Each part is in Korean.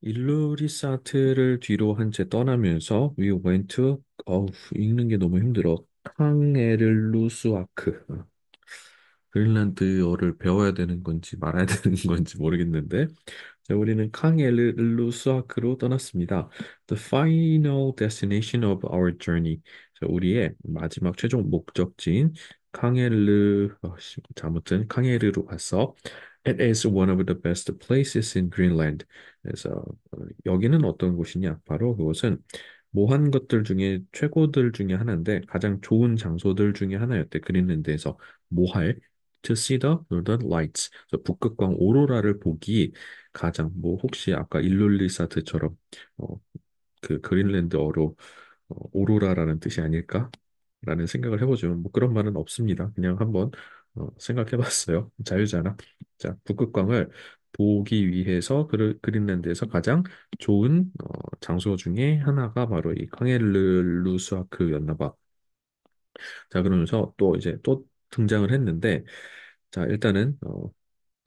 일루리사트를 뒤로 한 채 떠나면서 we went to 읽는 게 너무 힘들어. 캉에르루스아크. 그린란드어를 배워야 되는 건지 말아야 되는 건지 모르겠는데 자, 우리는 캉엘르수아크로 떠났습니다. The final destination of our journey. 자, 우리의 마지막 최종 목적지인 아무튼 캉에르로 갔어. It is one of the best places in Greenland. 그래서 여기는 어떤 곳이냐? 바로 그곳은 모한 것들 중에 최고들 중에 하나인데 가장 좋은 장소들 중에 하나였대. 그린랜드에서 모할 to see the northern lights. 그래서 북극광 오로라를 보기 가장 뭐 혹시 아까 일룰리사트처럼 어, 그 그린랜드어로 오로라라는 뜻이 아닐까? 라는 생각을 해보지만 뭐 그런 말은 없습니다. 그냥 한번 생각해봤어요. 자유잖아. 자, 북극광을 보기 위해서 그린랜드에서 가장 좋은 장소 중에 하나가 바로 이 캉엘르루스아크였나 봐. 자, 그러면서 또 이제 또 등장을 했는데 자, 일단은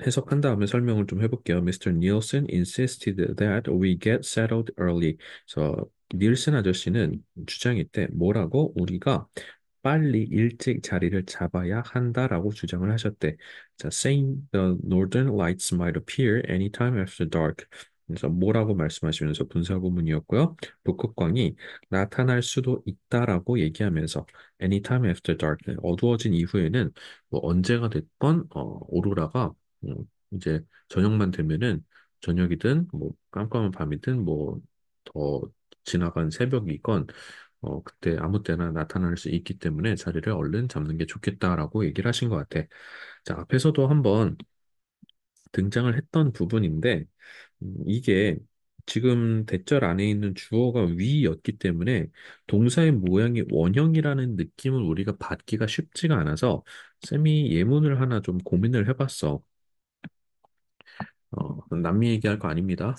해석한 다음에 설명을 좀 해볼게요. Mr. Nielsen insisted that we get settled early. 그래서 닐슨 아저씨는 주장했대. 뭐라고? 우리가 빨리 일찍 자리를 잡아야 한다라고 주장을 하셨대. 자, saying the northern lights might appear anytime after dark. 그래서 뭐라고 말씀하시면서 분사구문이었고요. 북극광이 나타날 수도 있다라고 얘기하면서 anytime after dark. 어두워진 이후에는 뭐 언제가 됐건 오로라가 이제 저녁만 되면은 저녁이든 뭐 깜깜한 밤이든 뭐 더 지나간 새벽이건 그때 아무 때나 나타날 수 있기 때문에 자리를 얼른 잡는 게 좋겠다라고 얘기를 하신 것 같아. 자, 앞에서도 한번 등장을 했던 부분인데 이게 지금 대절 안에 있는 주어가 위였기 때문에 동사의 모양이 원형이라는 느낌을 우리가 받기가 쉽지가 않아서 쌤이 예문을 하나 좀 고민을 해봤어. 남미 얘기할 거 아닙니다.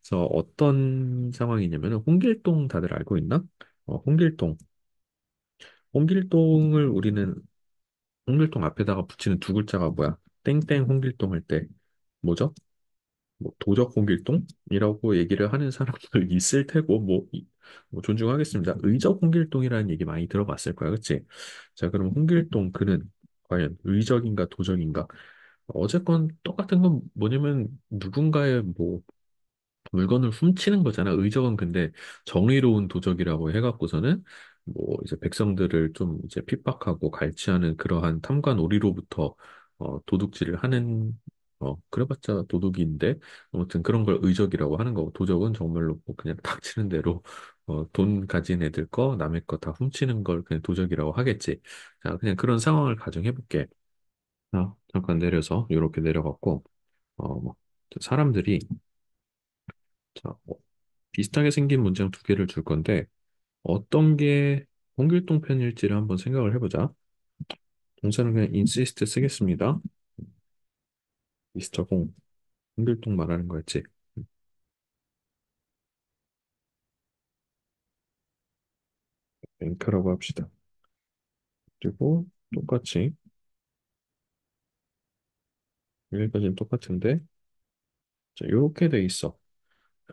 그래서 어떤 상황이냐면 홍길동 다들 알고 있나? 홍길동. 홍길동을 우리는 홍길동 앞에다가 붙이는 두 글자가 뭐야? 땡땡 홍길동 할 때 뭐죠? 뭐 도적 홍길동이라고 얘기를 하는 사람들 있을 테고 뭐 존중하겠습니다. 의적 홍길동이라는 얘기 많이 들어봤을 거야, 그치? 자, 그럼 홍길동 그는 과연 의적인가 도적인가? 어쨌건 똑같은 건 뭐냐면 누군가의 뭐 물건을 훔치는 거잖아. 의적은 근데 정의로운 도적이라고 해갖고서는 뭐 이제 백성들을 좀 이제 핍박하고 갈취하는 그러한 탐관오리로부터 도둑질을 하는 그래봤자 도둑인데 아무튼 그런 걸 의적이라고 하는 거고 도적은 정말로 뭐 그냥 닥치는 대로 돈 가진 애들 거 남의 거 다 훔치는 걸 그냥 도적이라고 하겠지. 자, 그냥 그런 상황을 가정해 볼게. 잠깐 내려서 이렇게 내려갔고 뭐 사람들이 자, 비슷하게 생긴 문장 두 개를 줄 건데 어떤 게 홍길동 편일지를 한번 생각을 해보자. 동사는 그냥 insist 쓰겠습니다. 미스터 홍길동 말하는 거였지. 앵커라고 합시다. 그리고 똑같이 여기까지는 똑같은데 자, 이렇게 돼 있어.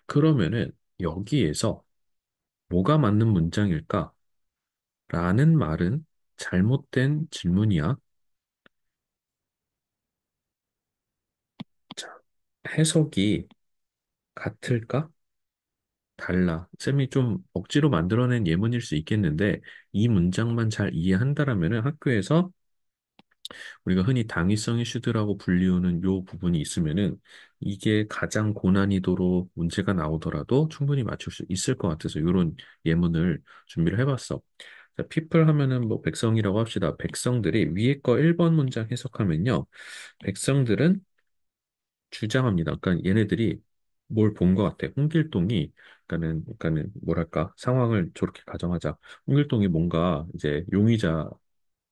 그러면은 여기에서 뭐가 맞는 문장일까? 라는 말은 잘못된 질문이야. 자, 해석이 같을까? 달라. 쌤이 좀 억지로 만들어낸 예문일 수 있겠는데 이 문장만 잘 이해한다라면은 학교에서 우리가 흔히 당위성 이슈드라고 불리우는 요 부분이 있으면은 이게 가장 고난이도로 문제가 나오더라도 충분히 맞출 수 있을 것 같아서 이런 예문을 준비를 해봤어. 자, people 하면은 뭐 백성이라고 합시다. 백성들이 위에 거 1번 문장 해석하면요. 백성들은 주장합니다. 그러니까 얘네들이 뭘 본 것 같아. 홍길동이, 그러니까는 뭐랄까 상황을 저렇게 가정하자. 홍길동이 뭔가 이제 용의자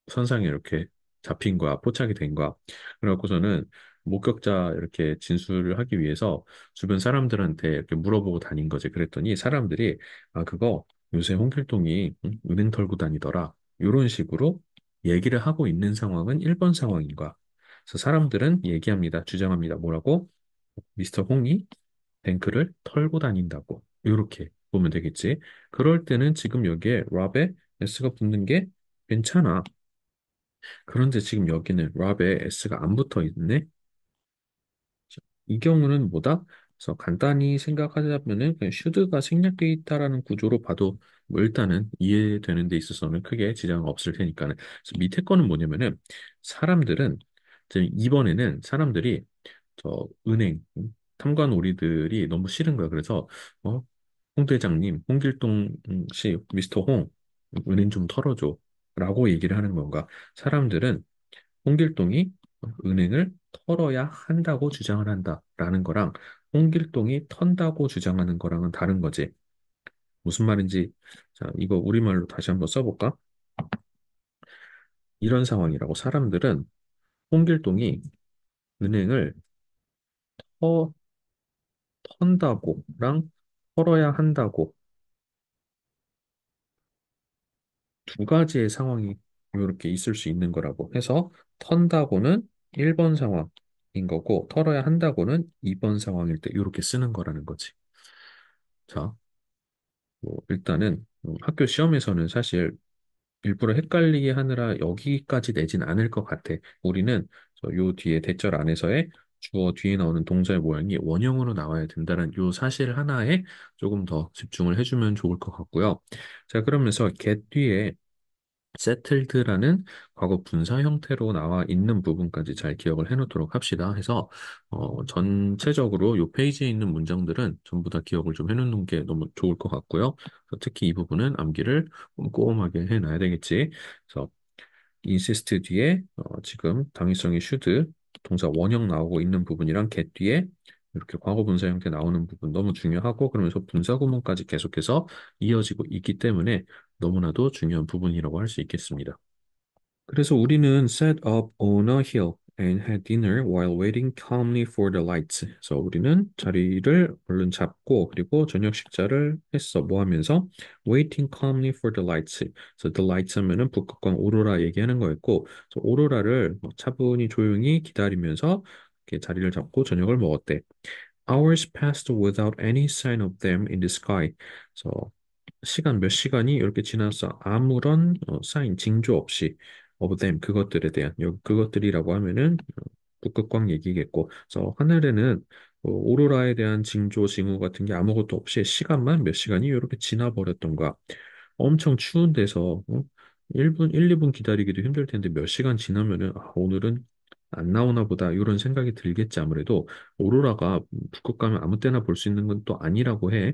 선상에 이렇게 잡힌 거야, 포착이 된 거야. 그래갖고서는 목격자 이렇게 진술을 하기 위해서 주변 사람들한테 이렇게 물어보고 다닌 거지. 그랬더니 사람들이 아 그거 요새 홍길동이 은행 털고 다니더라. 이런 식으로 얘기를 하고 있는 상황은 1번 상황인 거야. 그래서 사람들은 얘기합니다. 주장합니다. 뭐라고? 미스터 홍이 탱크를 털고 다닌다고. 이렇게 보면 되겠지. 그럴 때는 지금 여기에 rob에 s가 붙는 게 괜찮아. 그런데 지금 여기는 rob에 s가 안 붙어 있네. 이 경우는 뭐다? 그래서 간단히 생각하자면은 그냥 should가 생략되어 있다라는 구조로 봐도 뭐 일단은 이해되는 데 있어서는 크게 지장은 없을 테니까는. 그래서 밑에 거는 뭐냐면은 사람들은 지금 이번에는 사람들이 저 은행 탐관오리들이 너무 싫은 거야. 그래서 어, 홍 대장님, 홍길동 씨, 미스터 홍 은행 좀 털어줘 라고 얘기를 하는 건가. 사람들은 홍길동이 은행을 털어야 한다고 주장을 한다라는 거랑 홍길동이 턴다고 주장하는 거랑은 다른 거지. 무슨 말인지 자, 이거 우리말로 다시 한번 써볼까? 이런 상황이라고 사람들은 홍길동이 은행을 터, 턴다고랑 털어야 한다고 두 가지의 상황이 이렇게 있을 수 있는 거라고 해서 턴다고는 1번 상황인 거고 털어야 한다고는 2번 상황일 때 이렇게 쓰는 거라는 거지. 자, 뭐 일단은 학교 시험에서는 사실 일부러 헷갈리게 하느라 여기까지 내진 않을 것 같아. 우리는 요 뒤에 대절 안에서의 주어 뒤에 나오는 동사의 모양이 원형으로 나와야 된다는 요 사실 하나에 조금 더 집중을 해주면 좋을 것 같고요. 자, 그러면서 get 뒤에 settled라는 과거 분사 형태로 나와 있는 부분까지 잘 기억을 해놓도록 합시다. 해서 전체적으로 이 페이지에 있는 문장들은 전부 다 기억을 좀 해놓는 게 너무 좋을 것 같고요. 그래서 특히 이 부분은 암기를 꼼꼼하게 해놔야 되겠지. 그래서 insist 뒤에 지금 당위성이 should 동사 원형 나오고 있는 부분이랑 get 뒤에 이렇게 과거 분사 형태 나오는 부분 너무 중요하고 그러면서 분사 구문까지 계속해서 이어지고 있기 때문에 너무나도 중요한 부분이라고 할 수 있겠습니다. 그래서 우리는 set up on a hill and had dinner while waiting calmly for the lights. 그래서 우리는 자리를 얼른 잡고 그리고 저녁 식사를 했어. 뭐 하면서 waiting calmly for the lights. 그래서 the lights 하면은 북극광 오로라 얘기하는 거였고, 그래서 오로라를 뭐 차분히 조용히 기다리면서 이렇게 자리를 잡고 저녁을 먹었대. Hours passed without any sign of them in the sky. 그래서 시간 몇 시간이 이렇게 지나서 아무런 사인, 징조 없이 of them 그것들에 대한 그것들이라고 하면은 북극광 얘기겠고, 그래서 하늘에는 오로라에 대한 징조, 징후 같은 게 아무것도 없이 시간만 몇 시간이 이렇게 지나버렸던가. 엄청 추운 데서 1분, 1, 2분 기다리기도 힘들 텐데 몇 시간 지나면은 오늘은 안 나오나 보다 이런 생각이 들겠지 아무래도. 오로라가 북극 가면 아무 때나 볼 수 있는 건 또 아니라고 해.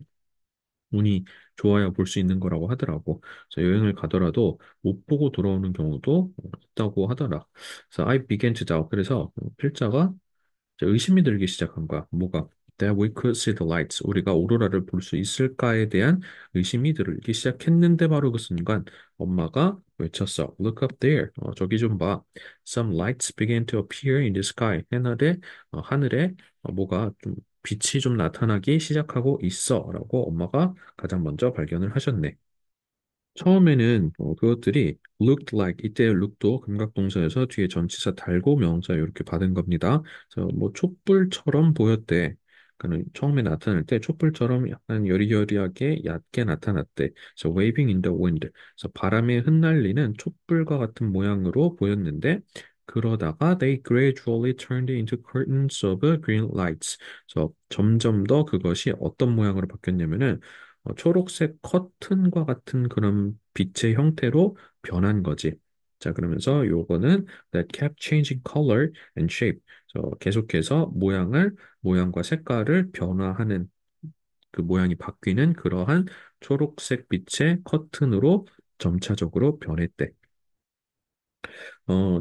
운이 좋아야 볼 수 있는 거라고 하더라고. 그래서 여행을 가더라도 못 보고 돌아오는 경우도 있다고 하더라. 그래서 I began to doubt. 그래서 필자가 이제 의심이 들기 시작한 거야. 뭐가? That we could see the lights. 우리가 오로라를 볼 수 있을까에 대한 의심이 들기 시작했는데 바로 그 순간 엄마가 외쳤어. Look up there. 저기 좀 봐. Some lights began to appear in the sky. 하늘에 뭐가 좀 빛이 좀 나타나기 시작하고 있어라고 엄마가 가장 먼저 발견을 하셨네. 처음에는 그것들이 looked like 이때 look도 감각동사여서 뒤에 전치사 달고 명사 이렇게 받은 겁니다. 그래서 뭐 촛불처럼 보였대. 그는 처음에 나타날 때 촛불처럼 약간 여리여리하게 얕게 나타났대. 그래서 waving in the wind. 그래서 바람에 흩날리는 촛불과 같은 모양으로 보였는데 그러다가 they gradually turned into curtains of green lights. 그래서 점점 더 그것이 어떤 모양으로 바뀌었냐면은 초록색 커튼과 같은 그런 빛의 형태로 변한 거지. 자, 그러면서 요거는 that kept changing color and shape. 계속해서 모양과 색깔을 변화하는 그 모양이 바뀌는 그러한 초록색 빛의 커튼으로 점차적으로 변했대.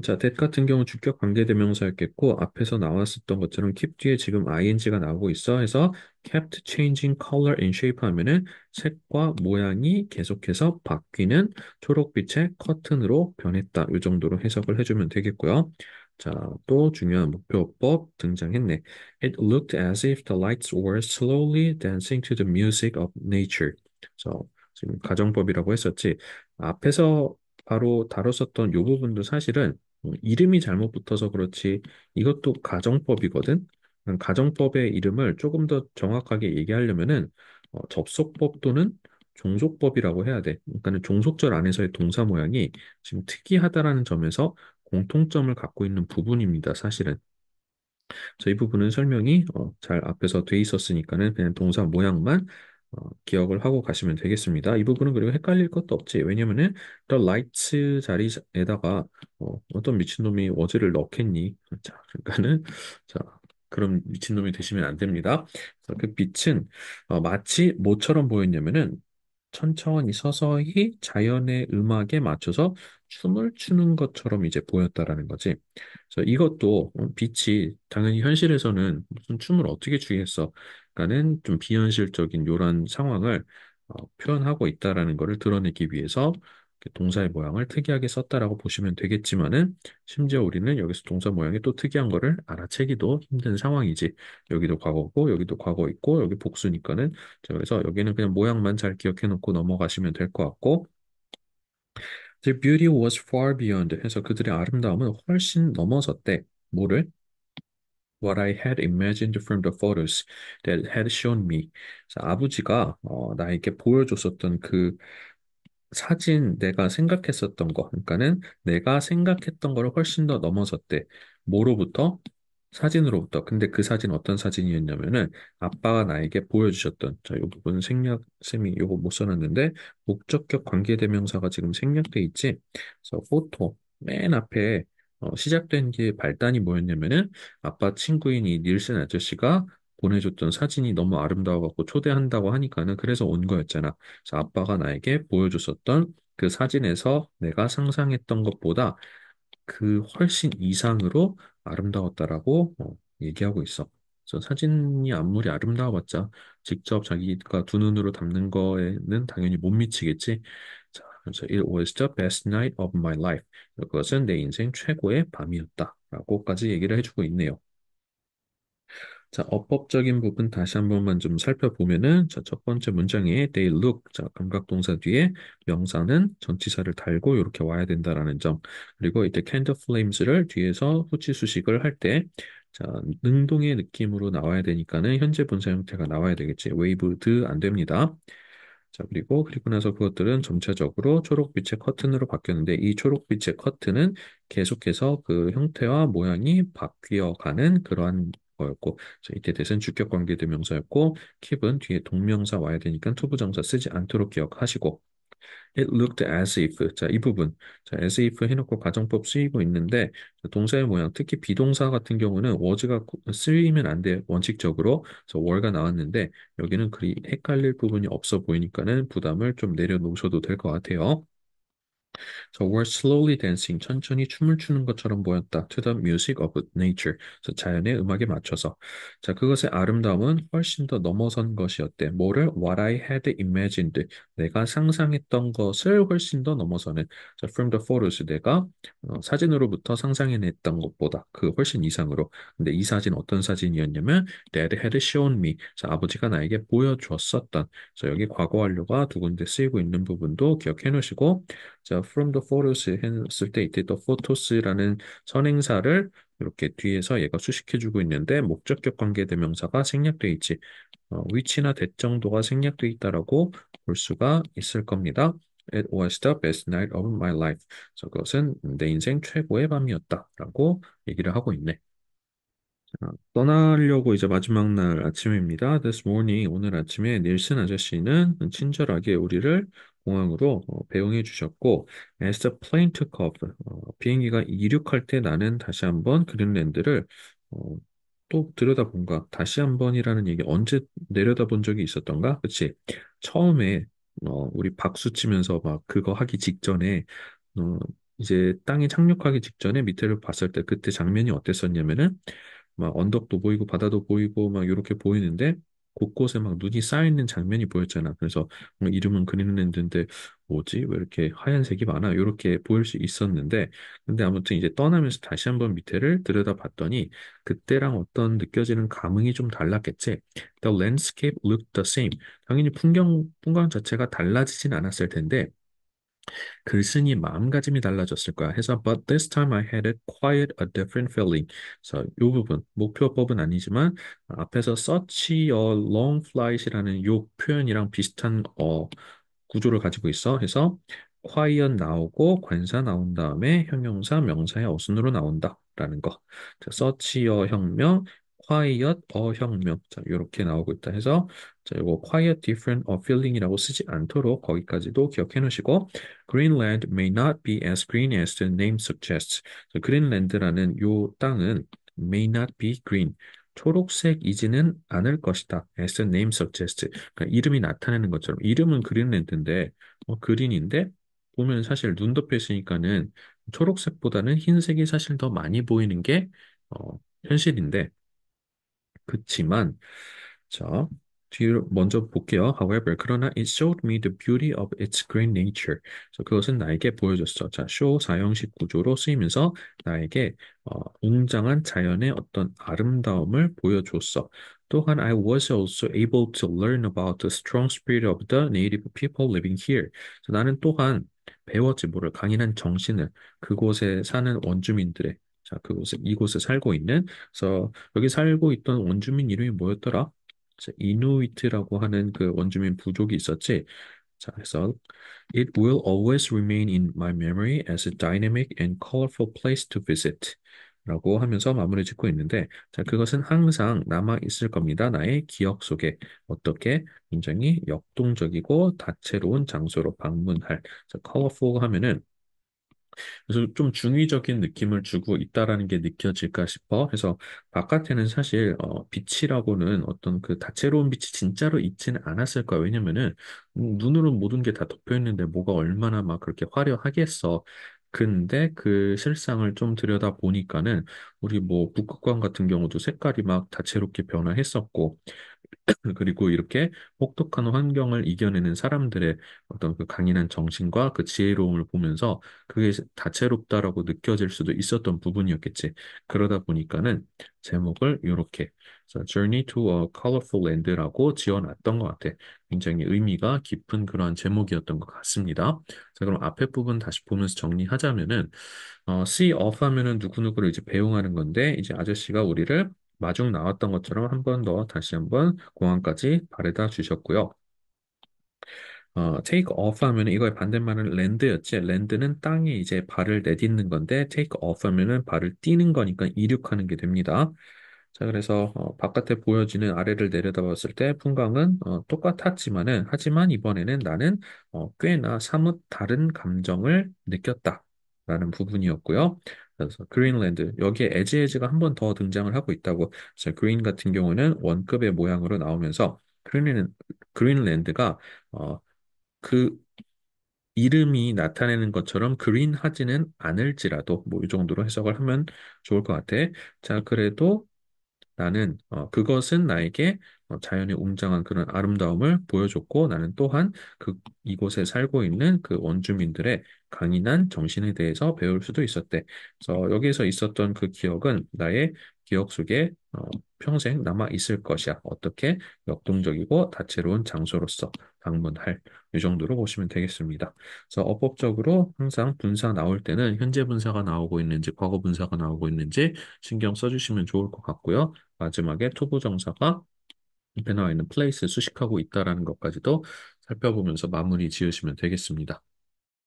자, that 같은 경우 주격 관계대명사였겠고 앞에서 나왔었던 것처럼 keep 뒤에 지금 ing가 나오고 있어 해서 kept changing color and shape 하면은 색과 모양이 계속해서 바뀌는 초록빛의 커튼으로 변했다. 이 정도로 해석을 해주면 되겠고요. 자, 또 중요한 목표법 등장했네. It looked as if the lights were slowly dancing to the music of nature. 그래서 지금 가정법이라고 했었지. 앞에서 바로 다뤘었던 요 부분도 사실은 이름이 잘못 붙어서 그렇지 이것도 가정법이거든. 가정법의 이름을 조금 더 정확하게 얘기하려면은 접속법 또는 종속법이라고 해야 돼. 그러니까는 종속절 안에서의 동사 모양이 지금 특이하다라는 점에서 공통점을 갖고 있는 부분입니다, 사실은. 이 부분은 설명이 잘 앞에서 돼 있었으니까는 그냥 동사 모양만 기억을 하고 가시면 되겠습니다. 이 부분은 그리고 헷갈릴 것도 없지. 왜냐면은 the lights 자리에다가 어떤 미친놈이 워즈를 넣겠니? 자, 그러니까는 자, 그런 미친놈이 되시면 안 됩니다. 그래서 그 빛은 마치 뭐처럼 보였냐면은 천천히 서서히 자연의 음악에 맞춰서 춤을 추는 것처럼 이제 보였다라는 거지. 그래서 이것도 빛이 당연히 현실에서는 무슨 춤을 어떻게 추겠어? 그러니까는 좀 비현실적인 이런 상황을 표현하고 있다라는 것을 드러내기 위해서 이렇게 동사의 모양을 특이하게 썼다라고 보시면 되겠지만은 심지어 우리는 여기서 동사 모양이 또 특이한 거를 알아채기도 힘든 상황이지. 여기도 과거고 여기도 과거 있고 여기 복수니까는 자, 그래서 여기는 그냥 모양만 잘 기억해 놓고 넘어가시면 될 것 같고 The beauty was far beyond 해서 그들의 아름다움은 훨씬 넘어섰대. 뭐를? What I had imagined from the photos that had shown me. 자, 아버지가 나에게 보여줬었던 그 사진 내가 생각했었던 거, 그러니까는 내가 생각했던 거를 훨씬 더 넘어섰대. 뭐로부터? 사진으로부터. 근데 그 사진 어떤 사진이었냐면은 아빠가 나에게 보여주셨던, 자, 이 부분은 생략, 쌤이 요거 못 써놨는데, 목적격 관계대명사가 지금 생략돼 있지. 그래서 포토, 맨 앞에 시작된 게 발단이 뭐였냐면은 아빠 친구인 이 닐슨 아저씨가 보내줬던 사진이 너무 아름다워갖고 초대한다고 하니까는 그래서 온 거였잖아. 그래서 아빠가 나에게 보여줬었던 그 사진에서 내가 상상했던 것보다 그 훨씬 이상으로 아름다웠다라고 얘기하고 있어. 그래서 사진이 아무리 아름다워봤자 직접 자기가 두 눈으로 담는 거에는 당연히 못 미치겠지. 자, 그래서 It was the best night of my life. 그것은 내 인생 최고의 밤이었다라고까지 얘기를 해주고 있네요. 자, 어법적인 부분 다시 한 번만 좀 살펴보면은, 자, 첫 번째 문장에 they look, 자, 감각동사 뒤에 명사는 전치사를 달고 이렇게 와야 된다라는 점. 그리고 이때 candle flames를 뒤에서 후치 수식을 할 때, 자, 능동의 느낌으로 나와야 되니까는 현재 분사 형태가 나와야 되겠지. waved 안 됩니다. 자, 그리고 나서 그것들은 점차적으로 초록빛의 커튼으로 바뀌었는데 이 초록빛의 커튼은 계속해서 그 형태와 모양이 바뀌어가는 그러한 거였고 자, 이때 대신 주격 관계 대명사였고 킵은 뒤에 동명사 와야 되니까 투부정사 쓰지 않도록 기억하시고 It looked as if. 자, 이 부분. 자, as if 해놓고 가정법 쓰이고 있는데, 동사의 모양, 특히 비동사 같은 경우는 was가 쓰이면 안 돼, 원칙적으로. 그래서 were가 나왔는데, 여기는 그리 헷갈릴 부분이 없어 보이니까는 부담을 좀 내려놓으셔도 될 것 같아요. So we're slowly dancing. 천천히 춤을 추는 것처럼 보였다. To the music of nature. 그래서 자연의 음악에 맞춰서. 자, 그것의 아름다움은 훨씬 더 넘어선 것이었대. 뭐를? What I had imagined. 내가 상상했던 것을 훨씬 더 넘어서는. 자, from the photos. 내가 사진으로부터 상상해냈던 것보다 그 훨씬 이상으로. 근데 이 사진 어떤 사진이었냐면 Dad had shown me. 자, 아버지가 나에게 보여주었었던. 그래서 여기 과거 완료가 두 군데 쓰이고 있는 부분도 기억해 놓으시고 자, from the photos 했을 때 이때 the photos라는 선행사를 이렇게 뒤에서 얘가 수식해주고 있는데 목적격 관계대명사가 생략돼 있지. 위치나 대정도가 생략돼 있다라고 볼 수가 있을 겁니다. It was the best night of my life. 그것은 내 인생 최고의 밤이었다라고 얘기를 하고 있네. 떠나려고 이제 마지막 날 아침입니다. This morning, 오늘 아침에 닐슨 아저씨는 친절하게 우리를 공항으로 배웅해 주셨고, as the plane took off, 비행기가 이륙할 때 나는 다시 한번 그린랜드를 어, 또 들여다본가. 다시 한번이라는 얘기 언제 내려다본 적이 있었던가? 그치? 처음에 우리 박수 치면서 막 그거 하기 직전에 어, 이제 땅에 착륙하기 직전에 밑에를 봤을 때 그때 장면이 어땠었냐면은 막 언덕도 보이고 바다도 보이고 막 이렇게 보이는데 곳곳에 막 눈이 쌓여있는 장면이 보였잖아. 그래서 이름은 그린랜드인데 뭐지? 왜 이렇게 하얀색이 많아? 이렇게 보일 수 있었는데 근데 아무튼 이제 떠나면서 다시 한번 밑에를 들여다봤더니 그때랑 어떤 느껴지는 감흥이 좀 달랐겠지. The landscape looked the same. 당연히 풍경 자체가 달라지진 않았을 텐데 글쓴이 마음가짐이 달라졌을 거야. 해서 but this time I had quite a different feeling. 그래서 이 부분 목표법은 아니지만 앞에서 such a long flight이라는 요 표현이랑 비슷한 구조를 가지고 있어. 해서 quiet 나오고 관사 나온 다음에 형용사 명사의 어순으로 나온다라는 거. 자, such a 혁명, quiet 혁명. 자, 이렇게 나오고 있다 해서 자, 이거 quiet different feeling이라고 쓰지 않도록 거기까지도 기억해 놓으시고 Greenland may not be as green as the name suggests. 그린랜드라는 요 땅은 may not be green. 초록색이지는 않을 것이다. As the name suggests. 그러니까 이름이 나타내는 것처럼 이름은 그린랜드인데 그린인데 보면 사실 눈 덮여 있으니까는 초록색보다는 흰색이 사실 더 많이 보이는 게 현실인데 그치만 자 뒤로 먼저 볼게요. However, 그러나 it showed me the beauty of its great nature. 그래서 그것은 나에게 보여줬어. 자, show 사형식 구조로 쓰이면서 나에게 웅장한 자연의 어떤 아름다움을 보여줬어. 또한 I was also able to learn about the strong spirit of the native people living here. 그래서 나는 또한 배웠지 뭐를 강인한 정신을 그곳에 사는 원주민들의 자, 이곳에 살고 있는 그래서 여기 살고 있던 원주민 이름이 뭐였더라? 자, 이누이트라고 하는 그 원주민 부족이 있었지. 자, 그래서 It will always remain in my memory as a dynamic and colorful place to visit. 라고 하면서 마무리 짓고 있는데, 자, 그것은 항상 남아 있을 겁니다. 나의 기억 속에 어떻게 굉장히 역동적이고 다채로운 장소로 방문할. 자, colorful 하면은 그래서 좀 중의적인 느낌을 주고 있다라는 게 느껴질까 싶어. 그래서 바깥에는 사실 빛이라고는 어떤 그 다채로운 빛이 진짜로 있지는 않았을 거야. 왜냐면은 눈으로 모든 게 다 덮여 있는데 뭐가 얼마나 막 그렇게 화려하겠어. 근데 그 실상을 좀 들여다 보니까는 우리 뭐 북극광 같은 경우도 색깔이 막 다채롭게 변화했었고 그리고 이렇게 혹독한 환경을 이겨내는 사람들의 어떤 그 강인한 정신과 그 지혜로움을 보면서 그게 다채롭다라고 느껴질 수도 있었던 부분이었겠지. 그러다 보니까는 제목을 이렇게 Journey to a Colorful Land라고 지어놨던 것 같아. 굉장히 의미가 깊은 그러한 제목이었던 것 같습니다. 자, 그럼 앞에 부분 다시 보면서 정리하자면은 see off 하면은 누구누구를 이제 배웅하는 건데 이제 아저씨가 우리를 마중 나왔던 것처럼 한 번 더 다시 한번 공항까지 바래다 주셨고요. take off 하면은 이거의 반대말은 land였지. land는 땅에 이제 발을 내딛는 건데 take off 하면은 발을 띄는 거니까 이륙하는 게 됩니다. 자, 그래서 바깥에 보여지는 아래를 내려다봤을 때 풍광은 똑같았지만은 하지만 이번에는 나는 꽤나 사뭇 다른 감정을 느꼈다. 라는 부분이었고요. 그래서 그린랜드 여기에 에지에지가 한 번 더 등장을 하고 있다고. 그래서 그린 같은 경우는 원급의 모양으로 나오면서 그린랜드가 그 이름이 나타내는 것처럼 그린하지는 않을지라도 뭐 이 정도로 해석을 하면 좋을 것 같아. 자, 그래도 나는 그것은 나에게 자연의 웅장한 그런 아름다움을 보여줬고 나는 또한 이곳에 살고 있는 그 원주민들의 강인한 정신에 대해서 배울 수도 있었대. 그래서 여기서 있었던 그 기억은 나의 기억 속에 평생 남아 있을 것이야. 어떻게 역동적이고 다채로운 장소로서 방문할 이 정도로 보시면 되겠습니다. 그래서 어법적으로 항상 분사 나올 때는 현재 분사가 나오고 있는지 과거 분사가 나오고 있는지 신경 써주시면 좋을 것 같고요. 마지막에 투부정사가 앞에 나와 있는 place 수식하고 있다라는 것까지도 살펴보면서 마무리 지으시면 되겠습니다.